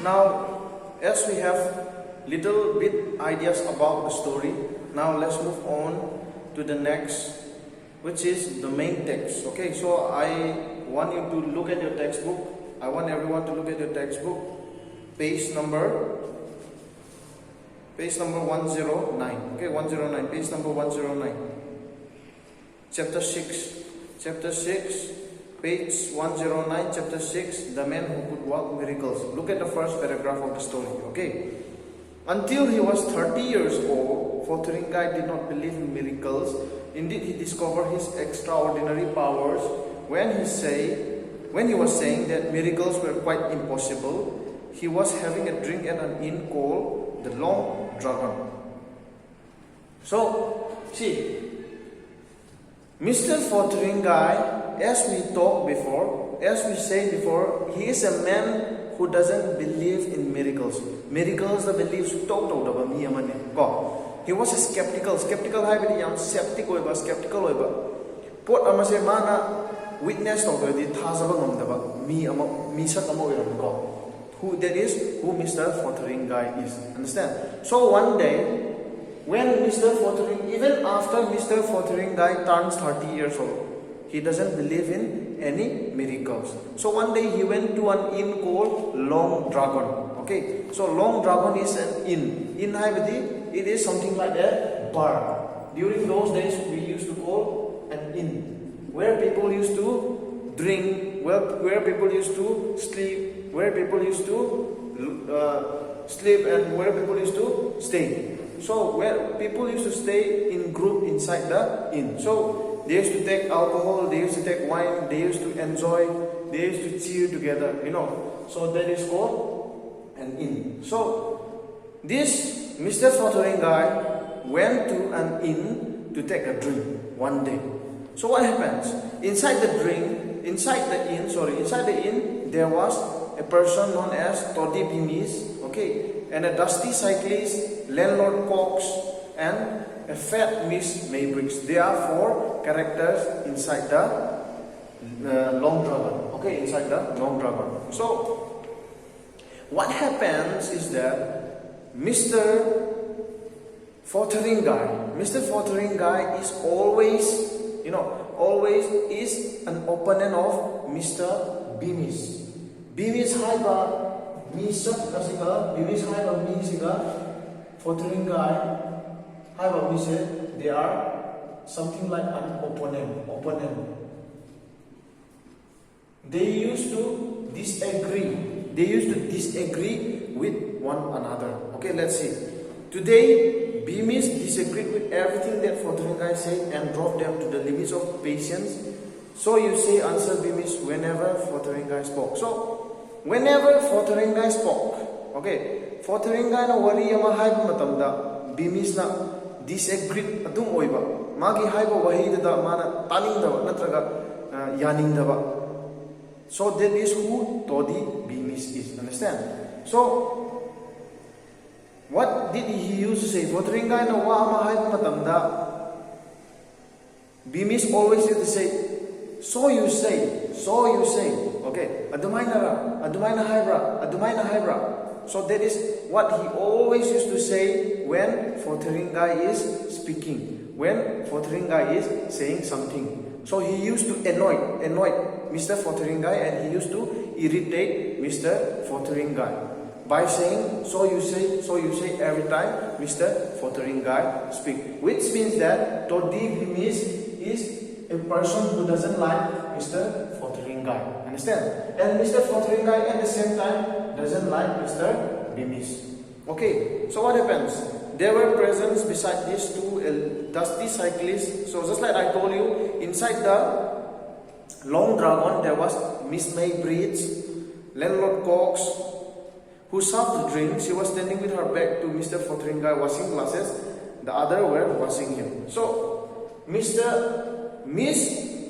Now, as we have little bit ideas about the story, now let's move on to the next, which is the main text. Okay, so I want you to look at your textbook. I want everyone to look at your textbook. Page number 109. Okay, 109. Page number 109. Chapter 6. Chapter 6. Page 109, chapter 6, the man who could work miracles. Look at the first paragraph of the story, okay? Until he was 30 years old, Fotheringay did not believe in miracles. Indeed, he discovered his extraordinary powers when he was saying that miracles were quite impossible. He was having a drink at an inn called the Long Dragon. So, see, Mr. Fotheringay, as we said before, he is a man who doesn't believe in miracles. Miracles the beliefs he was a skeptical haibidi yam skeptical pot amase mana witness already thazaba ngamdaba mi sak ama oiram ko. Who that is, who Mr. Fotheringay is. Understand? So one day, when even after Mr. Fotheringay turns 30 years old, he doesn't believe in any miracles. So one day he went to an inn called Long Dragon. Okay, so Long Dragon is an inn. Inn haibadi, it is something like a bar. During those days, we used to call an inn, where people used to drink, where people used to sleep, where people used to sleep, and where people used to stay. So where people used to stay in group inside the inn. So they used to take alcohol, they used to take wine, they used to enjoy, they used to cheer together, So that is called an inn. So this Mr. Fotheringay went to an inn to take a drink one day. So what happens? Inside the inn, there was a person known as Toddy Bimis, okay, and a dusty cyclist, landlord Cox, and a fat Miss Maybricks. They are four characters inside the Long Dragon. Okay, inside the Long Dragon. So, what happens is that Mr. Fotheringay is always is an opponent of Mr. Bimis. Bimis haiba Misa kasiga, Bimis haiba Misiga, Fotheringay. However, we said they are something like an opponent. They used to disagree. With one another. Okay, let's see. Today, Bimis disagreed with everything that Fotheringay said and drove them to the limits of patience. So you say, answer Bimis whenever Fotheringay spoke. So, whenever Fotheringay spoke, okay, Fotheringay na wari yama haiba matamda, Bimis na disagreed adum oiba magi haiba wahida mana taningdaba natraga yaningdaba. So that is who Toddy Bimis is. Understand? So what did he used to say? Fotheringay na wa ama haiba matamda, Bimis always used to say, so you say. Okay, adumayna haibra. So that is what he always used to say when Fotheringay is speaking, when Fotheringay is saying something. So he used to annoy Mr. Fotheringay, and he used to irritate Mr. Fotheringay by saying, so you say every time Mr. Fotheringay speak. Which means that Toddy Bimis is a person who doesn't like Mr. Fotheringay. Understand? And Mr. Fotheringay at the same time doesn't like Mr. Bimis. Okay, so what happens? There were presents beside these two dusty cyclists. So just like I told you, inside the Long Dragon there was Miss Maybricks, landlord Cox, who served the drinks. She was standing with her back to Mr. Fotheringay washing glasses. The other were washing him. So Miss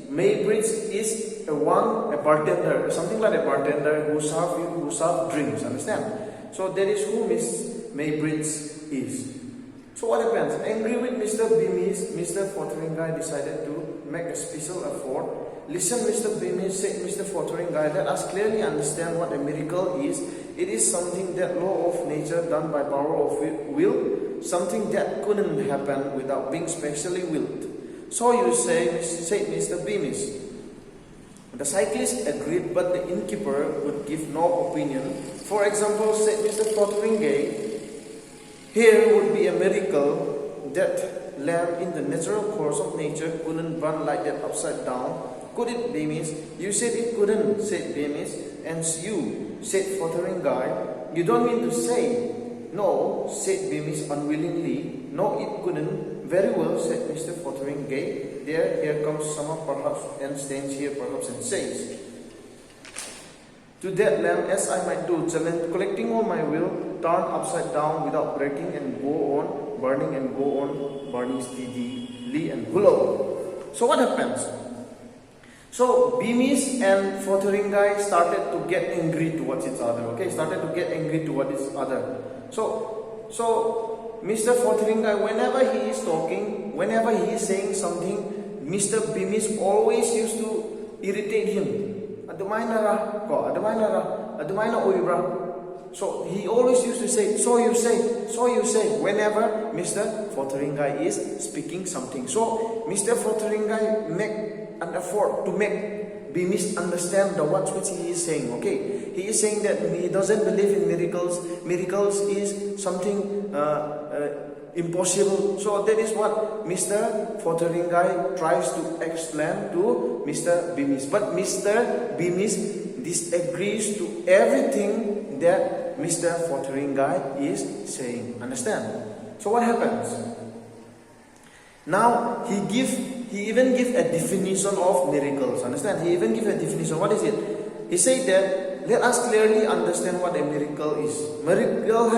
Maybricks is a bartender, something like a bartender who serve drinks. Understand? So that is who Miss Maybricks is. So what happens? Angry with Mr. Bimis, Mr. Fotheringay decided to make a special effort Listen, Mr. Beamish, said Mr. Fothering Guy, let us clearly understand what a miracle is. It is something that law of nature done by power of will, something that couldn't happen without being specially willed. So you say, said Mr. Beamish. The cyclist agreed, but the innkeeper would give no opinion. For example, said Mr. Fothering Guy, here would be a miracle that lamp in the natural course of nature couldn't burn like that upside down. Could it, Beamish? You said it couldn't, said Beamish. And you, said Fothering Guy. You don't mean to say? No, said Beamish unwillingly. No, it couldn't. Very well, said Mr. Fothering Guy. Here comes summer perhaps, and stands here perhaps and says, to that lamp, as I might do, collecting all my will, turn upside down without breaking and go on burning and go on burning steadily and hollow. So what happens? So Beamish and Fothering Guy started to get angry towards each other. Okay, started to get angry towards each other. So Mr. Fothering Guy, whenever he is talking, whenever he is saying something, Mr. Beamish always used to irritate him. So he always used to say, so you say, whenever Mr. Fothering Guy is speaking something. So Mr. Fothering Guy make an effort to make Beamish understand the words which he is saying. Okay, he is saying that he doesn't believe in miracles. Miracles is something impossible. So that is what Mr. Fothering Guy tries to explain to Mr. Beamish. But Mr. Beamish disagrees to everything that Mr. Fothering Guy is saying. Understand? So what happens? Now he even give a definition of miracles. Understand? He even give a definition. What is it? He said that let us clearly understand what a miracle is. Miracle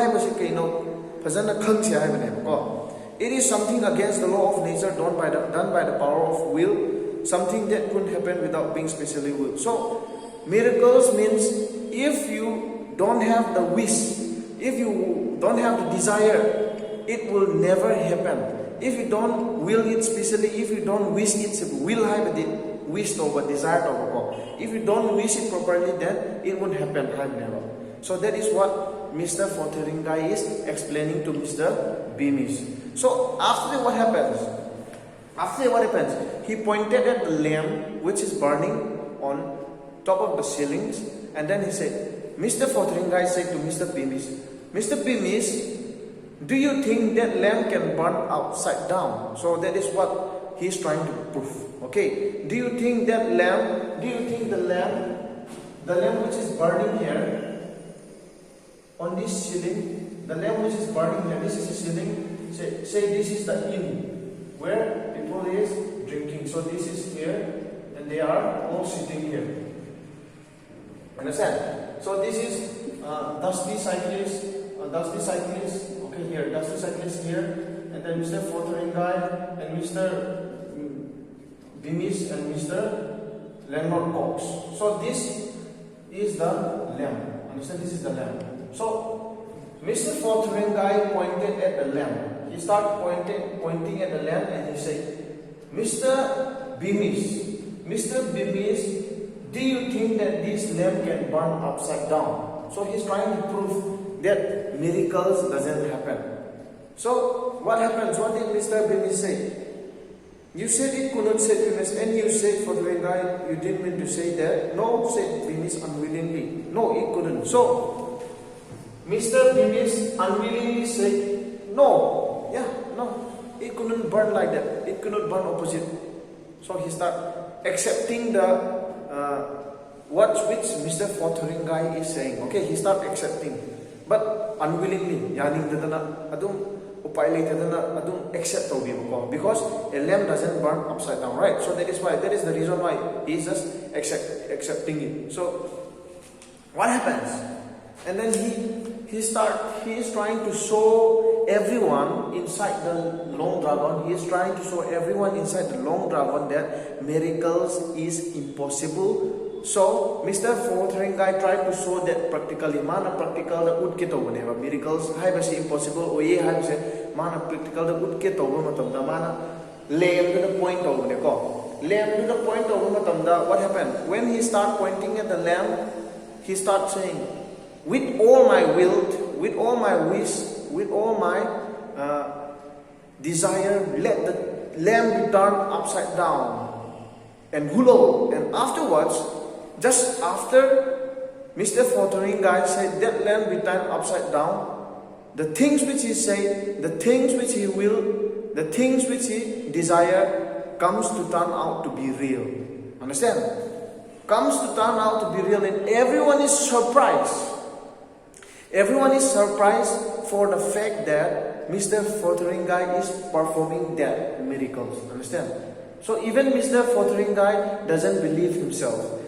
it is something against the law of nature done by the power of will, something that couldn't happen without being specially willed. So miracles means if you don't have the wish, if you don't have the desire, it will never happen. If you don't will it specially, if you don't wish it, will have it wished over, desired over. If you don't wish it properly, then it won't happen. Never. So that is what Mr. Fothering Guy is explaining to Mr. Beamish. So after what happens? He pointed at the lamp which is burning on top of the ceilings, and then he said, Mr. Fothering Guy said to Mr. Beamish, Mr. Beamish, do you think that lamp can burn upside down? So that is what he is trying to prove. Okay, do you think that lamp? Do you think the lamp which is burning here on this ceiling, the lamp which is burning here, this is the ceiling. Say this is the inn where people is drinking. So this is here, and they are all sitting here. Understand? So this is dusty cyclist. Okay, here dusty cyclist here, and then Mr. Fothering Guy and Mr. Beamish and Mr. Landlord Cox. So this is the lamp. Understand? This is the lamp. So Mr. Fothering Guy pointed at the lamp. He started pointing at the lamp, and he said, Mr. Beamish, do you think that this lamp can burn upside down? So he's trying to prove that miracles doesn't happen. So what happens? What did Mr. Beamish say? You said it could not, said Beamish, and you said Fothering Guy, you didn't mean to say that. No, said Beamish unwillingly. No, it couldn't. So Mr. Beamish unwillingly said, no, it couldn't burn like that. It could not burn opposite. So he started accepting the words which Mr. Fothering Guy is saying. Okay, he started accepting, but unwillingly. Accept because a lamp doesn't burn upside down, right? So that is the reason why he is just accepting it. So what happens? And then he is trying to show everyone inside the long dragon. He is trying to show everyone inside the long dragon that miracles is impossible. So Mr. Fothering Guy tried to show that practically. Mana practical the udke tawne miracles haibasi impossible oye haibase mana practical the udke tawba matamda mana lem the point tawne ko. lamp to the point of what happened? When he start pointing at the lamp, he start saying, with all my will, with all my wish, with all my desire, let the lamp be turned upside down. And hulo. And afterwards, just after Mr. Fotheringay said that lamp be turned upside down, the things which he said, the things which he will, the things which he desire comes to turn out to be real. Understand? Comes to turn out to be real, and everyone is surprised. Everyone is surprised for the fact that Mr. Fotheringay is performing that miracles. Understand? So even Mr. Fotheringay doesn't believe himself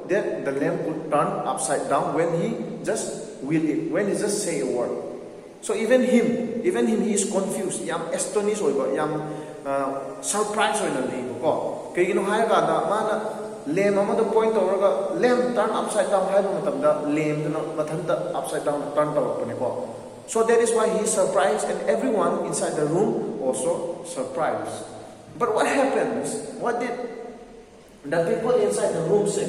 that the lamp would turn upside down when he just will it, when he just say a word. So even him, he is confused, yam astonished oiba, yam surprised oina leibo ko. Kaigino hairagada mana lamp amada point tawraga lamp turn upside down haiba matamda lamp na mathanta upside down turn tawrakpane ko. So that is why he is surprised, and everyone inside the room also surprised. But what happens? What did the people inside the room say?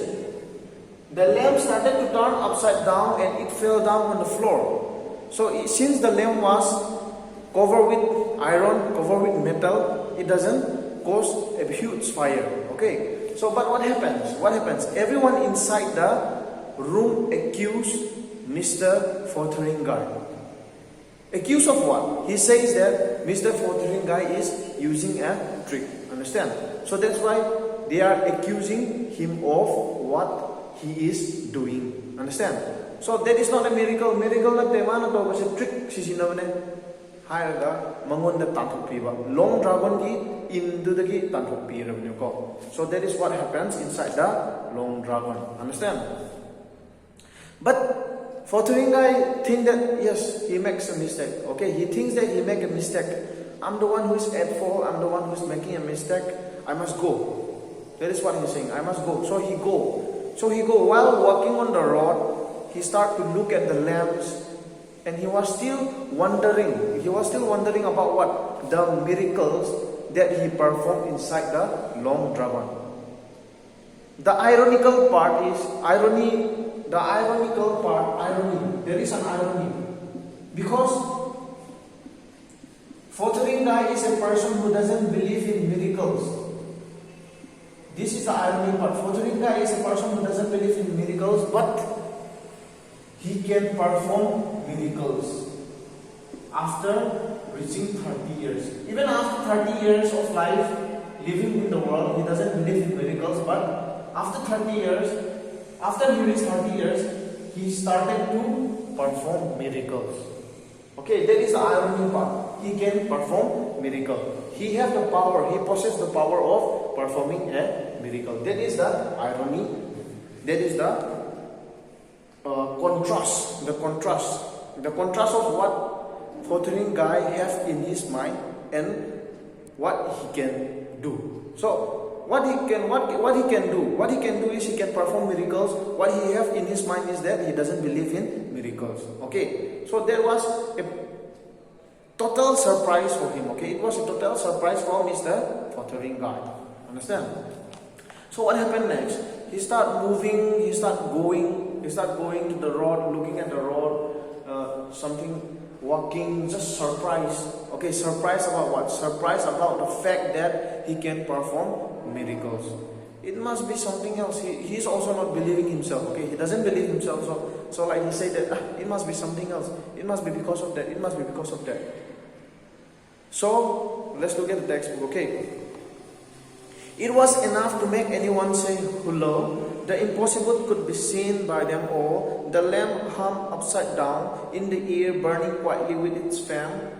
The lamp started to turn upside down and it fell down on the floor. So since the lamp was covered with iron, covered with metal, it doesn't cause a huge fire. Okay. So but what happens? What happens? Everyone inside the room accused Mr. Fotheringay. Accused of what? He says that Mr. Fotheringay is using a trick. Understand? So that's why they are accusing him of what he is doing. Understand? So that is not a miracle. Miracle na temana to was a trick. Sisinavane hairaga mangonda tanthokpiba. Long dragon gi indudagi tanthokpirabne ko. So that is what happens inside the long dragon. Understand? But Fotheringay thinks that yes, he makes a mistake. Okay, he thinks that he make a mistake. I'm the one who is at fault. I'm the one who is making a mistake. I must go. That is what he's saying. I must go. So he go. While walking on the road, he started to look at the lamps, and he was still wondering. He was still wondering about what? The miracles that he performed inside the long dragon. The ironical part is irony. The ironical part, irony. There is an irony. Because Fotheringay is a person who doesn't believe in miracles. This is the irony part. Fotheringay is a person who doesn't believe in miracles, but he can perform miracles after reaching 30 years. Even after 30 years of life living in the world, he doesn't believe in miracles, but after 30 years, after he reached 30 years, he started to perform miracles. Okay, that is the irony part. He can perform miracle. He has the power. He possesses the power of performing a miracle. That is the irony. That is the contrast. The contrast of what Fotheringay has in his mind and what he can do. So what he can do is he can perform miracles. What he has in his mind is that he doesn't believe in miracles. Okay, so there was a total surprise for him. Okay, it was a total surprise for Mr. Fotheringay. Understand? So what happened next? He started moving. He started going to the road, looking at the road, something. Walking, just surprised. Okay, surprised about what? Surprised about the fact that he can perform miracles. It must be something else. He's also not believing himself. Okay, he doesn't believe himself. So like he said that it must be something else. It must be because of that. It must be because of that. So let's look at the textbook. Okay, it was enough to make anyone say hello. The impossible could be seen by them all. The lamp hung upside down in the air, burning quietly with its flame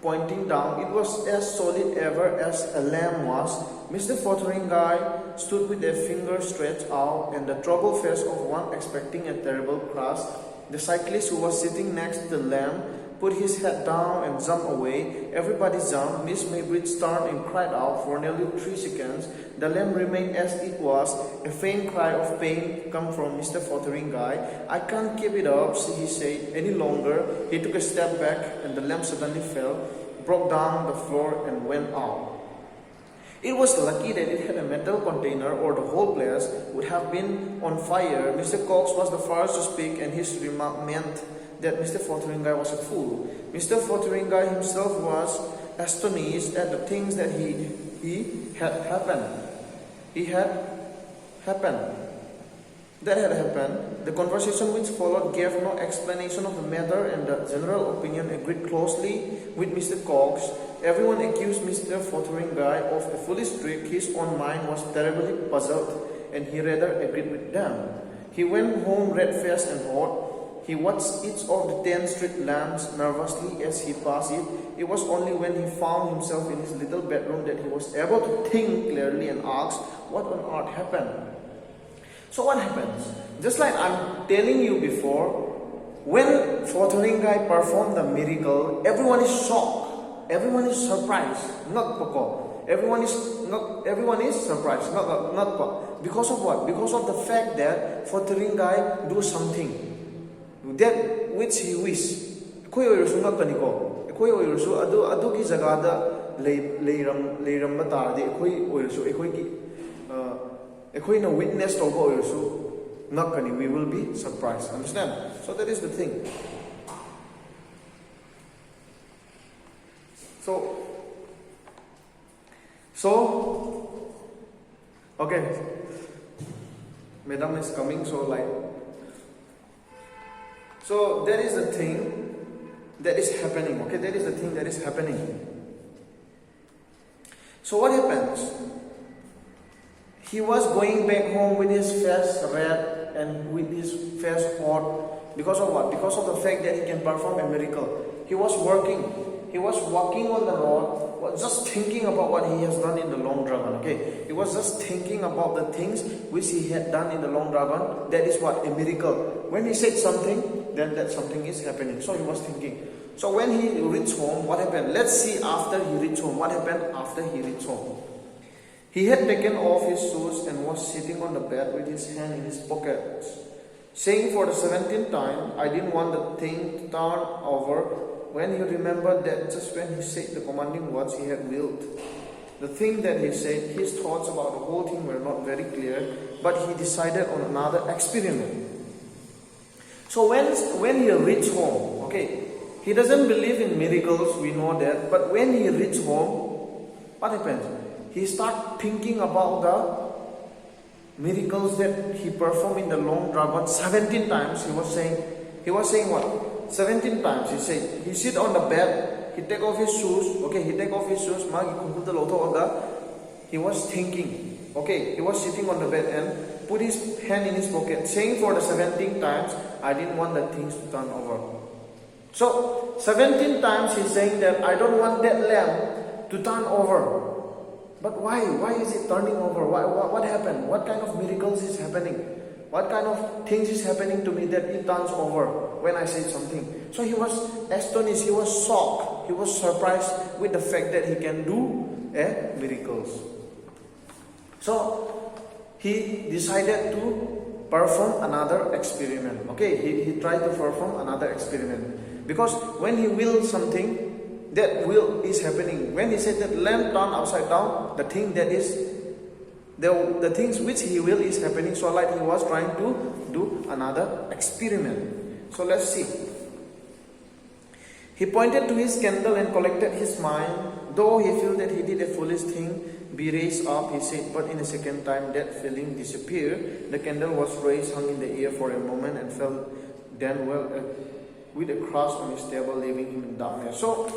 pointing down. It was as solid ever as a lamp was. Mr. Fotheringay stood with a finger stretched out and the troubled face of one expecting a terrible crash. The cyclist who was sitting next to the lamp put his head down and jumped away. Everybody jumped. Miss Maybridge turned and cried out for nearly 3 seconds. The lamp remained as it was. A faint cry of pain came from Mr. Fotheringay. I can't keep it up, he said, any longer. He took a step back and the lamp suddenly fell, broke down the floor and went out. It was lucky that it had a metal container, or the whole place would have been on fire. Mr. Cox was the first to speak, and his remark meant that Mr. Fotheringay was a fool. Mr. Fotheringay himself was astonished at the things that had happened. That had happened. The conversation which followed gave no explanation of the matter, and the general opinion agreed closely with Mr. Cox. Everyone accused Mr. Fotheringay of a foolish trick. His own mind was terribly puzzled, and he rather agreed with them. He went home red-faced and hot. He watched each of the 10 street lamps nervously as he passed it. It was only when he found himself in his little bedroom that he was able to think clearly and ask, what on earth happened? So what happens? Just like I'm telling you before, when Fotheringay performed the miracle, everyone is shocked. Everyone is surprised. Not Poko. Everyone is surprised. Not because of what? Because of the fact that Fotheringay do something that which he wish. Koi oirusu ngakkaniko. Koi oirusu adugi jagada leiram taradi koi oirusu ekoi na witness to go oirusu ngakkani, we will be surprised. Understand? So that is the thing. So okay, madam is coming, so that is the thing that is happening. Okay, that is the thing that is happening. So what happens? He was going back home with his face red and with his face hot. Because of what? Because of the fact that he can perform a miracle. He was working. He was walking on the road, was just thinking about what he has done in the long dragon. Okay, he was just thinking about the things which he had done in the long dragon. That is what? A miracle. When he said something, then that something is happening. So he was thinking. So when he reached home, what happened? Let's see after he reached home. What happened after he reached home? He had taken off his shoes and was sitting on the bed with his hand in his pockets, saying for the 17th time, I didn't want the thing to turn over. When he remembered that just when he said the commanding words, he had willed. The thing that he said, his thoughts about the whole thing were not very clear, but he decided on another experiment. So when he reached home, okay, he doesn't believe in miracles, we know that, but when he reached home, what happens? He started thinking about the miracles that he performed in the long dragon 17 times. He was saying what? 17 times. He said, he sit on the bed, he take off his shoes, okay, he take off his shoes, he was thinking, okay, he was sitting on the bed and put his hand in his pocket, saying for the 17th times, I didn't want the things to turn over. So, 17 times he's saying that I don't want that lamp to turn over. But why? Why is it turning over? What happened? What kind of miracles is happening? What kind of things is happening to me that it turns over when I say something? So he was astonished, he was shocked, he was surprised with the fact that he can do miracles. So he decided to perform another experiment. Okay, he tried to perform another experiment. Because when he willed something, that will is happening. When he said that lamp turned upside down, the thing that is the things which he will is happening. So like he was trying to do another experiment. So let's see. He pointed to his candle and collected his mind. Though he felt that he did a foolish thing, be raised up, he said, but in a second time that feeling disappeared. The candle was raised, hung in the air for a moment, and fell then with a crash on his table, leaving him in darkness. So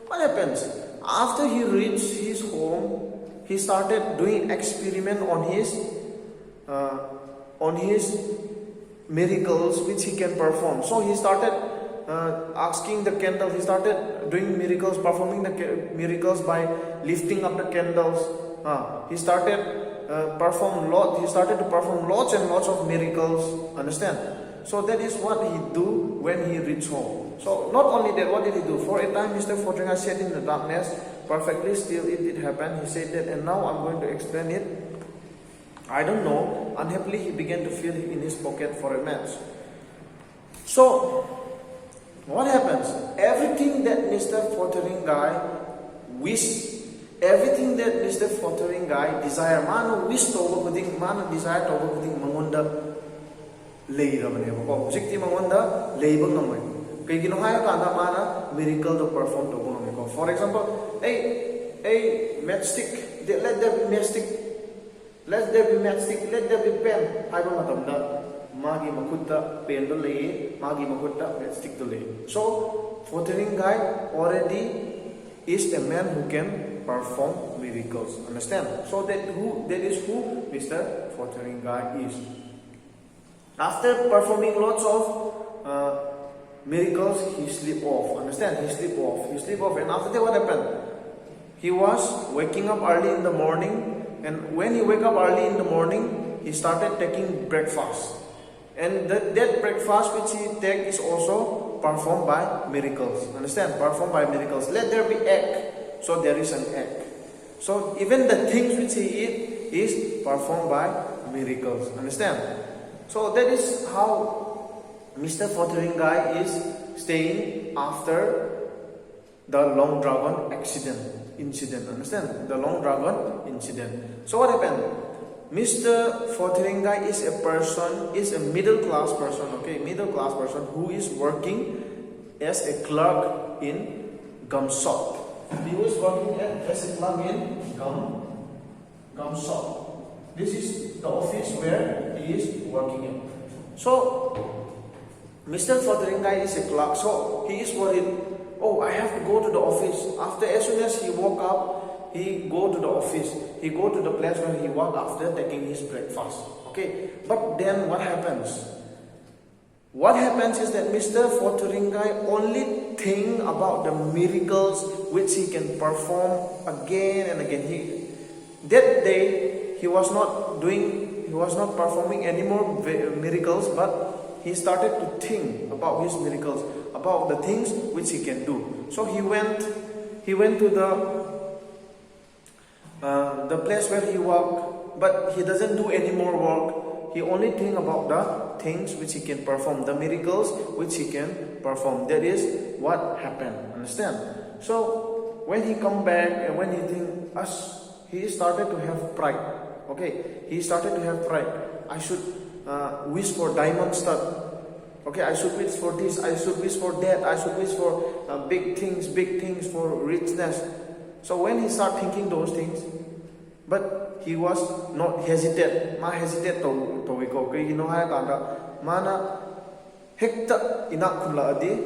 what happens? After he reached his home, he started doing experiment on his miracles which he can perform. So he started asking the candle. He started doing miracles, performing the miracles by lifting up the candles. He started to perform lots and lots of miracles. Understand? So that is what he do when he reached home. So not only that, what did he do? For a time, Mr. Fotheringay sat in the darkness, perfectly still. It did happen. He said that, and now I'm going to explain it. I don't know. Unhappily, he began to feel in his pocket for a match. So what happens? Everything that Mr. Fotheringay wished everything that Mr. Fotheringay desire, mana wish to overcoming, mana desire to overcoming mangonda lay rabane ko. Jikti mangonda label namay. Kaya ginuhaya ka na mana miracle to perform to ko. For example, a matchstick, let there be matchstick, let there be matchstick, let there be pen. I don't know magi makutta pen to lay, magi makutta matchstick to lay. So Fotheringay already is a man who can perform miracles. Understand? So that is who Mr. Fotheringay is. After performing lots of miracles, he sleep off. Understand? He sleep off. And after that, what happened? He was waking up early in the morning, and when he wake up early in the morning, he started taking breakfast. And that breakfast which he take is also performed by miracles. Understand? Performed by miracles. Let there be egg. So there is an egg. So even the things which he eat is performed by miracles. Understand? So that is how Mr. Fotheringay is staying after the Long Dragon incident. Understand? The Long Dragon incident. So what happened? Mr. Fotheringay is a middle class person, who is working as a clerk in gum shop. He was working as a clerk in gum shop. This is the office where he is working in. So Mr. Fotheringay is a clerk, so he is worried. Oh, I have to go to the office. As soon as he woke up, he go to the office. He go to the place where he work after taking his breakfast. Okay, but then what happens? What happens is that Mr. Fotheringay only think about the miracles which he can perform again and again. That day he was not performing any more miracles, but he started to think about his miracles, about the things which he can do. So he went to the place where he worked, but he doesn't do any more work. He only think about the things which he can perform, the miracles which he can perform. That is what happened. Understand? So when he come back and when he started to have pride. Okay, he started to have pride. I should wish for diamond stud. Okay, I should wish for this. I should wish for that. I should wish for big things for richness. So when he start thinking those things, but he was not hesitate. Ma hesitate to go. Kaya ginohaya kanda mana hekta inak kunla adi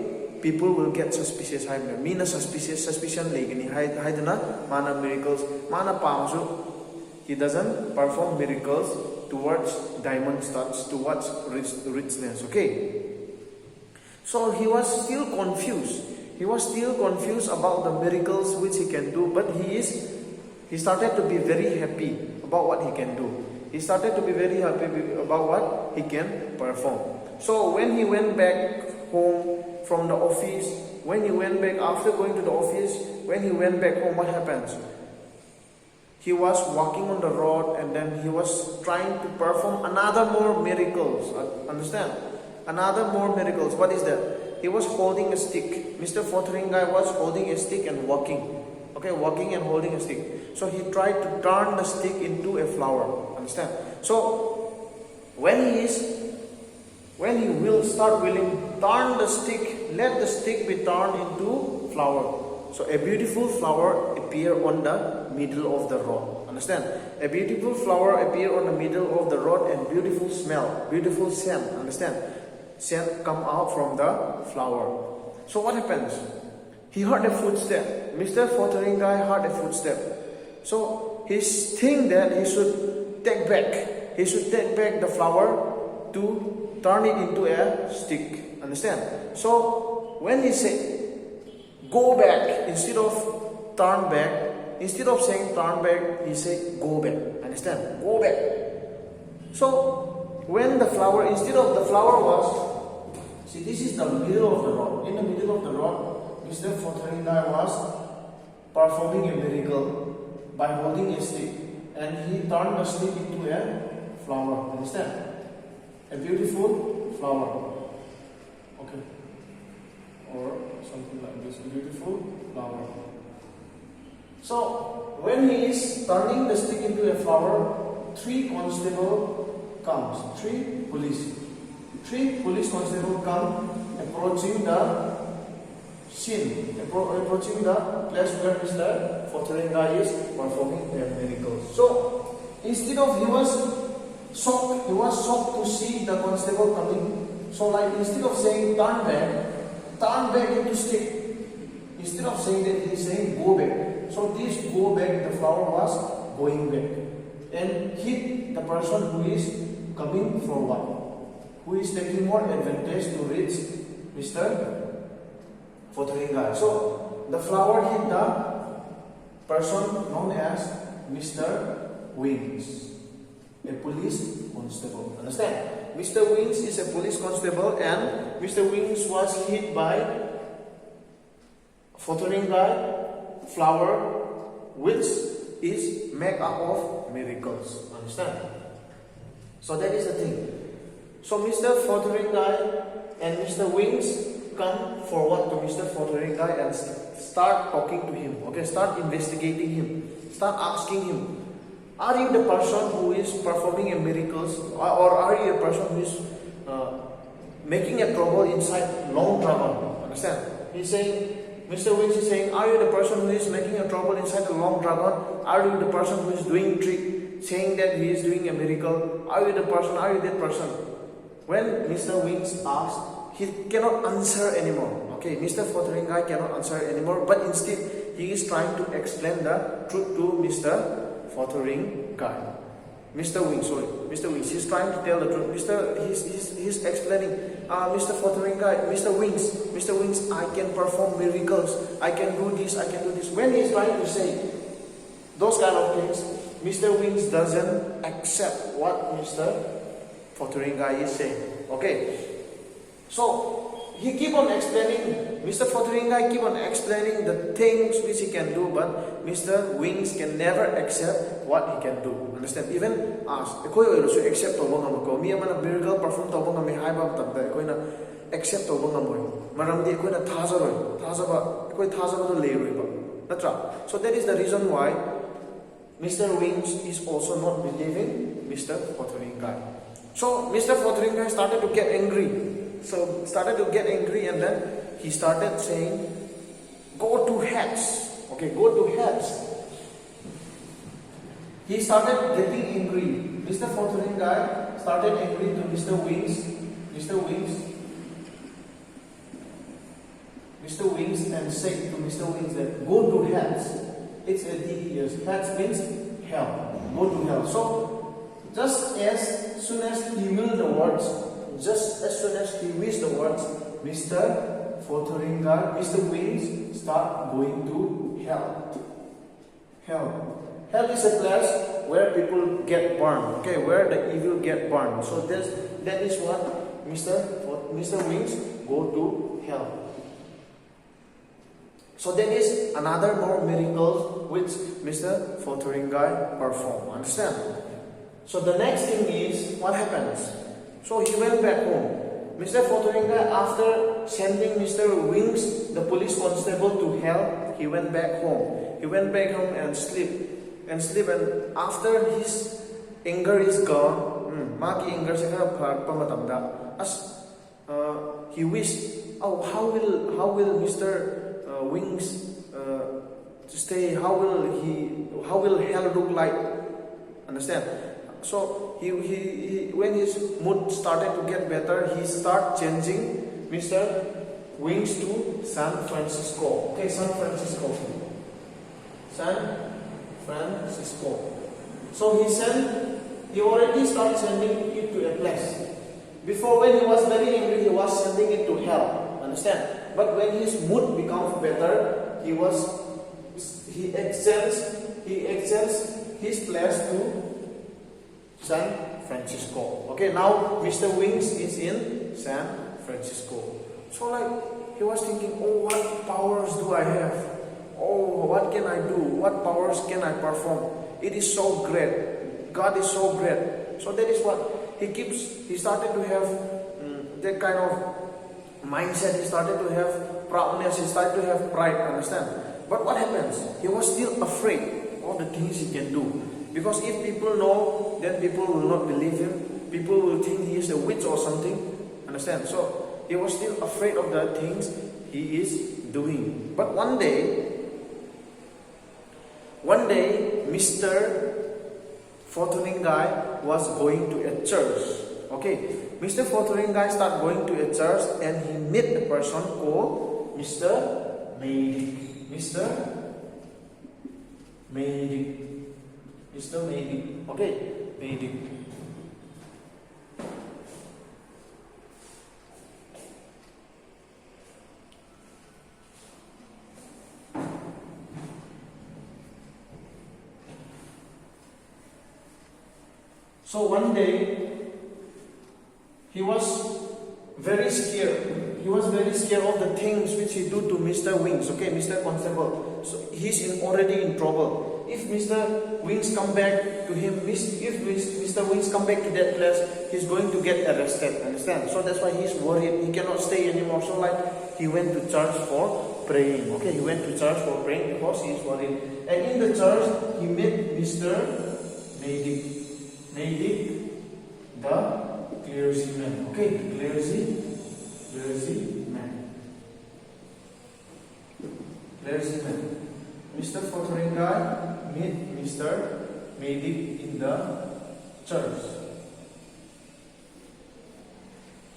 people will get suspicious. Mina suspicion legani. Haidana mana miracles mana pamsu. He doesn't perform miracles towards diamond studs, towards richness. Okay. So he was still confused. He was still confused about the miracles which he can do, but he started to be very happy about what he can do. He started to be very happy about what he can perform. So when he went back home from the office, after going to the office, when he went back home, what happens? He was walking on the road and then he was trying to perform another more miracles. Understand? Another more miracles. What is that? He was holding a stick. Mr. Fotheringay was holding a stick and walking. Okay, walking and holding a stick. So he tried to turn the stick into a flower. Understand? So when he will start willing, turn the stick, let the stick be turned into flower. So a beautiful flower appear on the middle of the road. Understand? A beautiful flower appear on the middle of the road and beautiful smell, beautiful scent. Understand? Scent come out from the flower. So what happens? He heard a footstep. Mr. Fotheringay heard a footstep. So he think that he should take back the flower to turn it into a stick. Understand? So when he said, go back, instead of saying turn back, he said go back. Understand? Go back. So when the flower, instead of the flower was, see, this is the middle of the road. In the middle of the road, Mr. Fotheringay was performing a miracle by holding a stick, and he turned the stick into a flower. Understand? A beautiful flower. Okay. Or something like this, beautiful flower. So when he is turning the stick into a flower, three constable comes, three police constable come approaching the scene, approaching the place where Mr. Fotheringay is performing their miracles. So instead of he was shocked to see the constable coming. So like instead of saying turn back into stick. Instead of saying that, he is saying go back. So this go back, the flower was going back and hit the person who is coming forward, who is taking more advantage to reach Mr. Fotheringay. So the flower hit the person known as Mr. Wings, a police constable. Understand? Mr. Wings is a police constable and Mr. Wings was hit by Fotheringay flower, which is made up of miracles. Understand? So that is the thing. So Mr. Fotheringay and Mr. Wings come forward to Mr. Fotheringay and start talking to him. Okay, start investigating him. Start asking him, are you the person who is performing a miracles, or are you a person who is making a trouble inside long dragon? Understand? He's saying, Mr. Wings is saying, are you the person who is making a trouble inside the long dragon? Are you the person who is doing trick, saying that he is doing a miracle? Are you the person? Are you that person? When Mr. Wings asked, he cannot answer anymore. Okay, Mr. Fotheringay cannot answer anymore, but instead he is trying to explain the truth to Mr. Fotheringay. Mr. Wings, he's trying to tell the truth. He's explaining, Mr. Fotheringay, Mr. Wings, I can perform miracles, I can do this, I can do this. When he's trying to say those kind of things, Mr. Wings doesn't accept what Mr. Fotheringay is saying. Okay, so he keep on explaining, Mr. Fotheringay keep on explaining the things which he can do, but Mr. Wings can never accept what he can do. Understand? Even us, ekoi oirosu accept toba ngamako. Mi amana miracle perform toba ngami haiba matamda ekoina accept toba ngamoi. Maramdi ekoina ekoi thajaba do leiroiba. Natra. So that is the reason why Mr. Wings is also not believing Mr. Fotheringay. So Mr. Fotheringay started to get angry. And then he started saying, go to heads. Okay, go to heads. He started getting angry. Mr. Fotheringay started angry to Mr. Wings. Mr. Wings and said to Mr. Wings that go to heads. It's a DES. Heads means hell. Go to hell. So just as soon as he willed the words, Mr. Fotheringay, Mr. Wings start going to hell. Hell is a place where people get burned. Okay, where the evil get burned. So that is what Mr. Wings go to hell. So that is another more miracle which Mr. Fotheringay performed. Understand? So the next thing is what happens. So he went back home. Mr. Fotheringay, after sending Mr. Wings, the police constable, to hell, he went back home. He went back home and sleep. And after his anger is gone, he wished, how will Mr. Wings stay? How will hell look like? Understand? So he when his mood started to get better, he started changing Mr. Wings to San Francisco. Okay, San Francisco. So he already started sending it to a place. Before, when he was very angry, he was sending it to hell. Understand? But when his mood becomes better, he extends his place to San Francisco. Okay, now Mr. Wings is in San Francisco. So he was thinking, what powers do I have? What can I do? What powers can I perform? It is so great. God is so great. So that is what he started to have that kind of mindset. He started to have proudness. He started to have pride. Understand? But what happens? He was still afraid of the things he can do. Because if people know, then people will not believe him. People will think he is a witch or something. Understand? So he was still afraid of the things he is doing. But one day, Mr. Fortuning guy was going to a church. Okay, Mr. Fortuning guy started going to a church and he met a person called Mr. Meidik. Mr. Meidik. Okay, Meidik. So one day, he was very scared. He was very scared of the things which he do to Mr. Wings. Okay, Mr. Constable. So he's already in trouble. If Mr. Wings come back to him, if Mr. Wings come back to that place, he's going to get arrested. Understand? So that's why he's worried. He cannot stay anymore. So like he went to church for praying. Okay, he went to church for praying because he's worried. And in the church, he met Mr. Meidik, the clergyman. Okay, clergyman. Mr. Fortuning guy met Mr. Meidik in the church.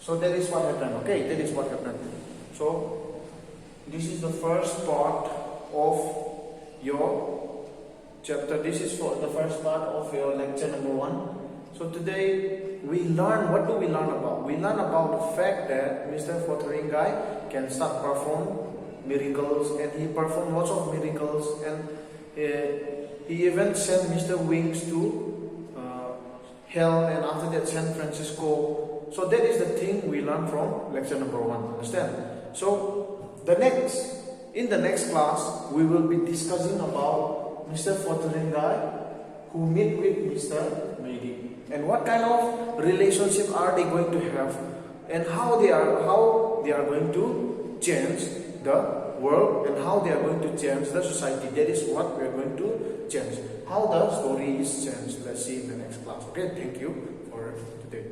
So that is what happened. Okay, that is what happened. So this is the first part of your chapter. This is for the first part of your lecture number 1. So today we learn, what do we learn about? We learn about the fact that Mr. Fortuning guy can start perform miracles, and he performed lots of miracles, and he even sent Mr. Wings to hell, and after that San Francisco. So that is the thing we learn from lecture number 1. Understand? So in the next class we will be discussing about Mr. Fortuning guy who meet with Mr. Meidik, and what kind of relationship are they going to have, and how they are going to change the world, and how they are going to change the society. That is what we are going to change. How the story is changed. Let's see in the next class. Okay, thank you for today.